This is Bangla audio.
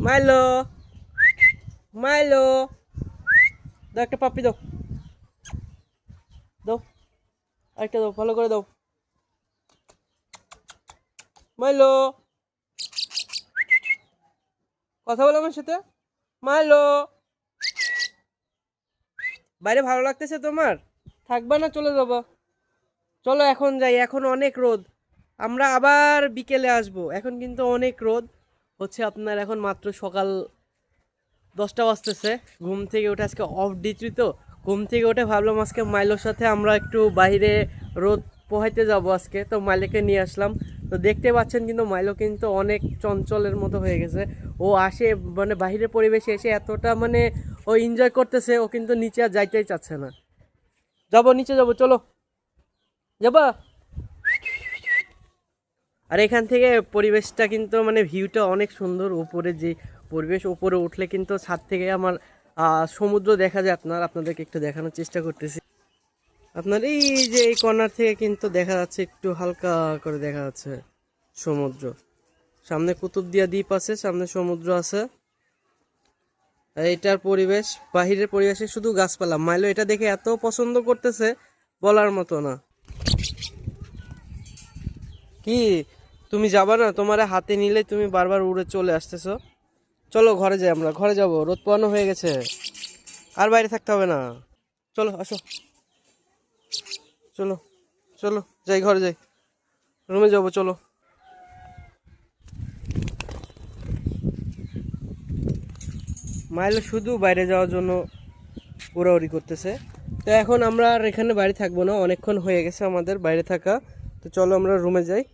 মাইলো মাইলো, দাও একটা পাপ্পি দাও, দাও আরেকটা দাও, ভালো করে দাও। মাইলো, কথা বলো আমার সাথে। মাইলো, বাইরে ভালো লাগতেছে তোমার? থাকবা না চলে যাবো? চলো এখন যাই, এখন অনেক রোদ, আমরা আবার বিকেলে আসবো। এখন কিন্তু অনেক রোদ হচ্ছে আপনার, এখন মাত্র সকাল 10টা বাজতেছে। ঘুম থেকে উঠে, আজকে অফ ডিউটি তো, ঘুম থেকে উঠে ভাবলাম আজকে মাইলোর সাথে আমরা একটু বাইরে রোদ পোহাইতে যাব আজকে, তো মাইলোকে নিয়ে আসলাম। তো দেখতে পাচ্ছেন কিন্তু মাইলো কিন্তু অনেক চঞ্চলের মতো হয়ে গেছে। ও আসে মানে বাইরের পরিবেশে এসে এতটা মানে ও এনজয় করতেছে, ও কিন্তু নিচে আর যাইতেই চাচ্ছে না। যাবো নিচে যাবো, চলো যাবা। আর এখান থেকে পরিবেশটা কিন্তু মানে ভিউটা অনেক সুন্দর, উপরে যে পরিবেশ, উপরে উঠলে কিন্তু ছাদ থেকে আমার সমুদ্র দেখা যায়। আপনাদেরকে একটু দেখানোর চেষ্টা করতেছি। আপনার এই যে এই কর্নার থেকে কিন্তু দেখা যাচ্ছে, একটু হালকা করে দেখা যাচ্ছে সমুদ্র। সামনে কুতুবদিয়া দ্বীপ আছে, সামনে সমুদ্র আছে। আর এটার পরিবেশ, বাহিরের পরিবেশে শুধু গাছপালা। মাইলো এটা দেখে এত পছন্দ করতেছে, বলার মতো না। কি তুমি যাবা না? তোমার হাতে নিলে তুমি বারবার উড়ে চলে আসতেছো। চলো ঘরে যাই, আমরা ঘরে যাব, রোদ পোহানো হয়ে গেছে, আর বাইরে থাকতে হবে না। চলো আসো, চলো চলো যাই, ঘরে যাই, রুমে যাবো, চলো। মাইলো শুধু বাইরে যাওয়ার জন্য উড়াউড়ি করতেছে। তো এখন আমরা আর এখানে বাইরে থাকবো না, অনেকক্ষণ হয়ে গেছে আমাদের বাইরে থাকা। তো চলো আমরা রুমে যাই।